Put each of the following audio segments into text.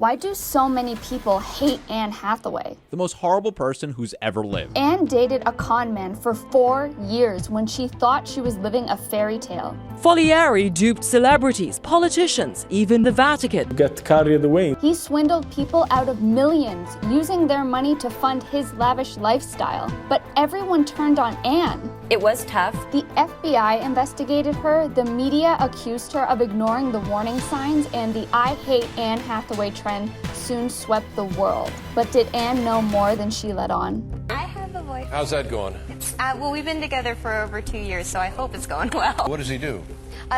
Why do so many people hate Anne Hathaway? The most horrible person who's ever lived. Anne dated a con man for 4 years when she thought she was living a fairy tale. Follieri duped celebrities, politicians, even the Vatican. Got carried away. He swindled people out of millions, using their money to fund his lavish lifestyle. But everyone turned on Anne. It was tough. The FBI investigated her, the media accused her of ignoring the warning signs, and the I hate Anne Hathaway trend soon swept the world. But did Anne know more than she let on? I have a boyfriend. How's that going? Well, we've been together for over 2 years, so I hope it's going well. What does he do?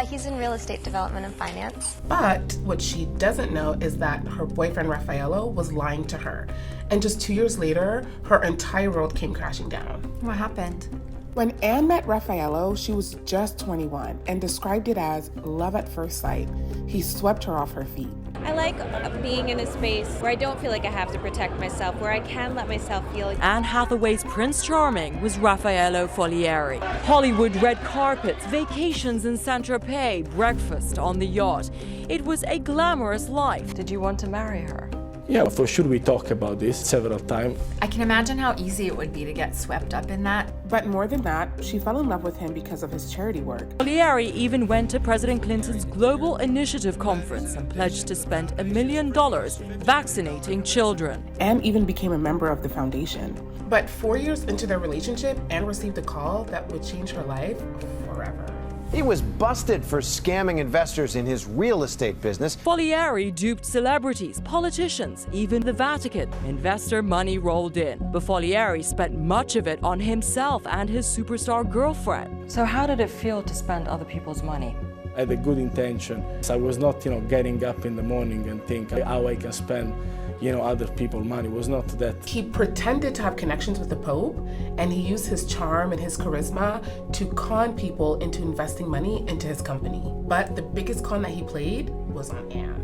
He's in real estate development and finance. But what she doesn't know is that her boyfriend Raffaello was lying to her. And just 2 years later, her entire world came crashing down. What happened? When Anne met Raffaello, she was just 21 and described it as love at first sight. He swept her off her feet. I like being in a space where I don't feel like I have to protect myself, where I can let myself feel. Anne Hathaway's Prince Charming was Raffaello Follieri. Hollywood red carpets, vacations in Saint-Tropez, breakfast on the yacht. It was a glamorous life. Did you want to marry her? Yeah, for sure we talked about this several times. I can imagine how easy it would be to get swept up in that. But more than that, she fell in love with him because of his charity work. Follieri even went to President Clinton's Global Initiative Conference and pledged to spend $1 million vaccinating children. Anne even became a member of the foundation. But 4 years into their relationship, Anne received a call that would change her life forever. He was busted for scamming investors in his real estate business. Follieri duped celebrities, politicians, even the Vatican. Investor money rolled in, but Follieri spent much of it on himself and his superstar girlfriend. So how did it feel to spend other people's money? I had a good intention. So I was not, getting up in the morning and think how I can spend, other people's money. It was not that. He pretended to have connections with the Pope, and he used his charm and his charisma to con people into investing money into his company. But the biggest con that he played was on Anne.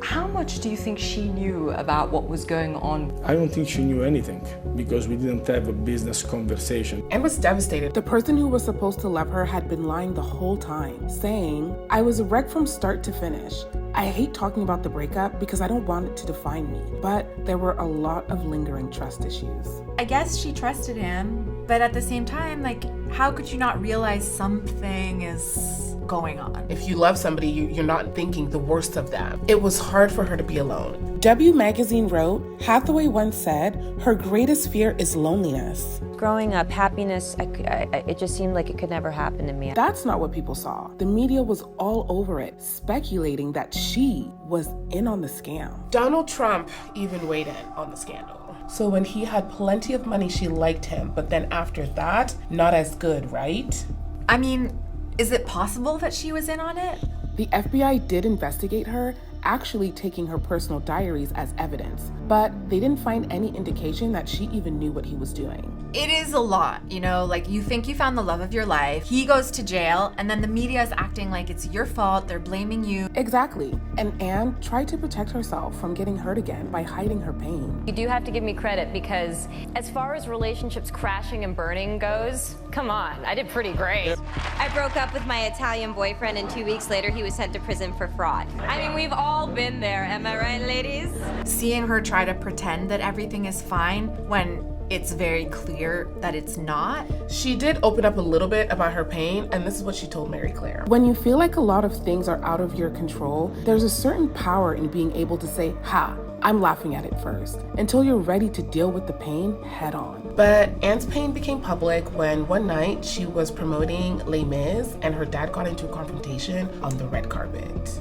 How much do you think she knew about what was going on? I don't think she knew anything because we didn't have a business conversation. Anne was devastated. The person who was supposed to love her had been lying the whole time, saying, "I was a wreck from start to finish. I hate talking about the breakup because I don't want it to define me." But there were a lot of lingering trust issues. I guess she trusted him, but at the same time, how could you not realize something is going on? If you love somebody, you're not thinking the worst of them. It was hard for her to be alone. W Magazine wrote, Hathaway once said, her greatest fear is loneliness. Growing up, happiness, it just seemed like it could never happen to me. That's not what people saw. The media was all over it, speculating that she was in on the scam. Donald Trump even weighed in on the scandal. So when he had plenty of money, she liked him, but then after that, not as good, right? I mean, is it possible that she was in on it? The FBI did investigate her, actually taking her personal diaries as evidence, but they didn't find any indication that she even knew what he was doing. It is a lot, you think you found the love of your life, he goes to jail, and then the media is acting like it's your fault, they're blaming you. Exactly, and Anne tried to protect herself from getting hurt again by hiding her pain. You do have to give me credit because as far as relationships crashing and burning goes, come on, I did pretty great. I broke up with my Italian boyfriend, and 2 weeks later he was sent to prison for fraud. I mean, we've all been there, am I right, ladies? Seeing her try to pretend that everything is fine when it's very clear that it's not. She did open up a little bit about her pain, and this is what she told Mary Claire. When you feel like a lot of things are out of your control, there's a certain power in being able to say, "Ha, I'm laughing at it first," until you're ready to deal with the pain head on. But Anne's pain became public when one night she was promoting Les Mis and her dad got into a confrontation on the red carpet.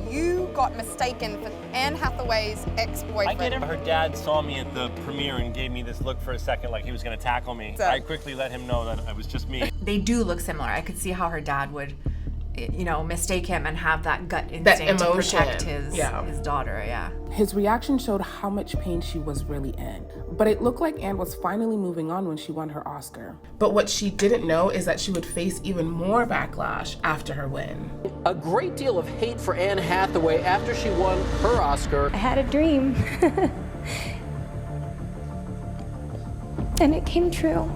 You got mistaken for Anne Hathaway's ex-boyfriend. Her dad saw me at the premiere and gave me this look for a second like he was going to tackle me. I quickly let him know that it was just me. They do look similar. I could see how her dad would, mistake him and have that gut instinct to protect his daughter, His reaction showed how much pain she was really in. But it looked like Anne was finally moving on when she won her Oscar. But what she didn't know is that she would face even more backlash after her win. A great deal of hate for Anne Hathaway after she won her Oscar. I had a dream. And it came true.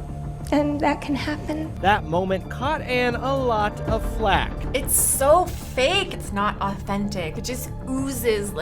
And that can happen. That moment caught Anne a lot of flack. It's so fake. It's not authentic. It just oozes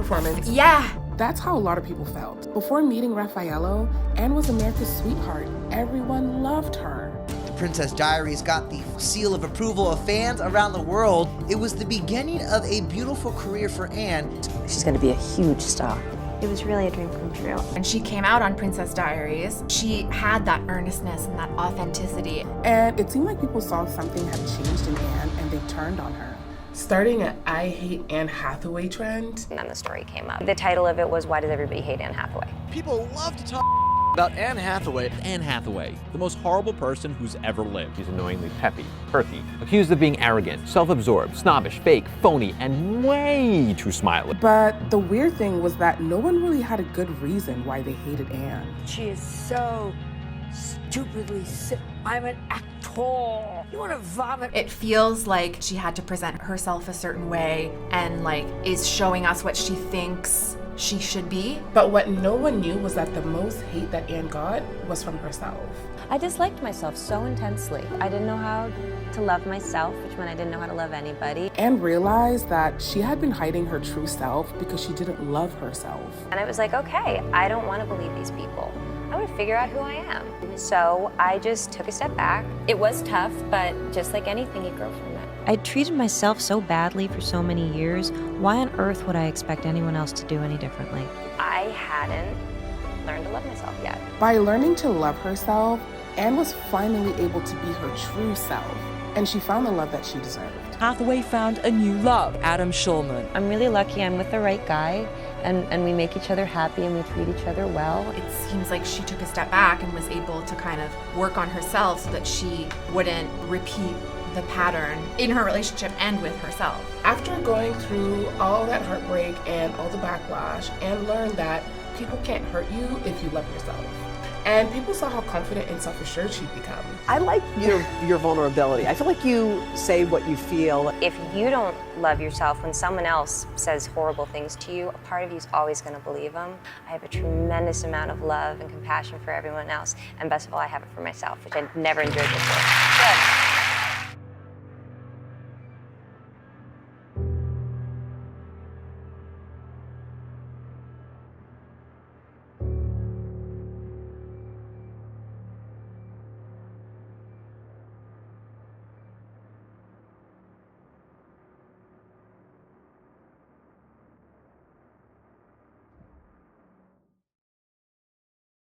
performance. Yeah. That's how a lot of people felt. Before meeting Raffaello, Anne was America's sweetheart. Everyone loved her. The Princess Diaries got the seal of approval of fans around the world. It was the beginning of a beautiful career for Anne. She's going to be a huge star. It was really a dream come true. When she came out on Princess Diaries, she had that earnestness and that authenticity. And it seemed like people saw something had changed in Anne and they turned on her. Starting an I Hate Anne Hathaway trend. And then the story came up. The title of it was, Why Does Everybody Hate Anne Hathaway? People love to talk about Anne Hathaway. Anne Hathaway, the most horrible person who's ever lived. She's annoyingly peppy, earthy, accused of being arrogant, self-absorbed, snobbish, fake, phony, and way too smiley. But the weird thing was that no one really had a good reason why they hated Anne. She is so stupidly sick. I'm an actor. You want to vomit? It feels like she had to present herself a certain way and like is showing us what she thinks she should be. But what no one knew was that the most hate that Anne got was from herself. I disliked myself so intensely. I didn't know how to love myself, which meant I didn't know how to love anybody. Anne realized that she had been hiding her true self because she didn't love herself. And I was like, okay, I don't want to believe these people. I want to figure out who I am. So I just took a step back. It was tough, but just like anything, you grow from it. I treated myself so badly for so many years. Why on earth would I expect anyone else to do any differently? I hadn't learned to love myself yet. By learning to love herself, Anne was finally able to be her true self, and she found the love that she deserved. Hathaway found a new love, Adam Schulman. I'm really lucky I'm with the right guy, and we make each other happy and we treat each other well. It seems like she took a step back and was able to kind of work on herself so that she wouldn't repeat the pattern in her relationship and with herself. After going through all that heartbreak and all the backlash, Anne learned that people can't hurt you if you love yourself. And people saw how confident and self-assured she'd become. I like your vulnerability. I feel like you say what you feel. If you don't love yourself, when someone else says horrible things to you, a part of you is always going to believe them. I have a tremendous amount of love and compassion for everyone else, and best of all, I have it for myself, which I'd never enjoyed before. Good.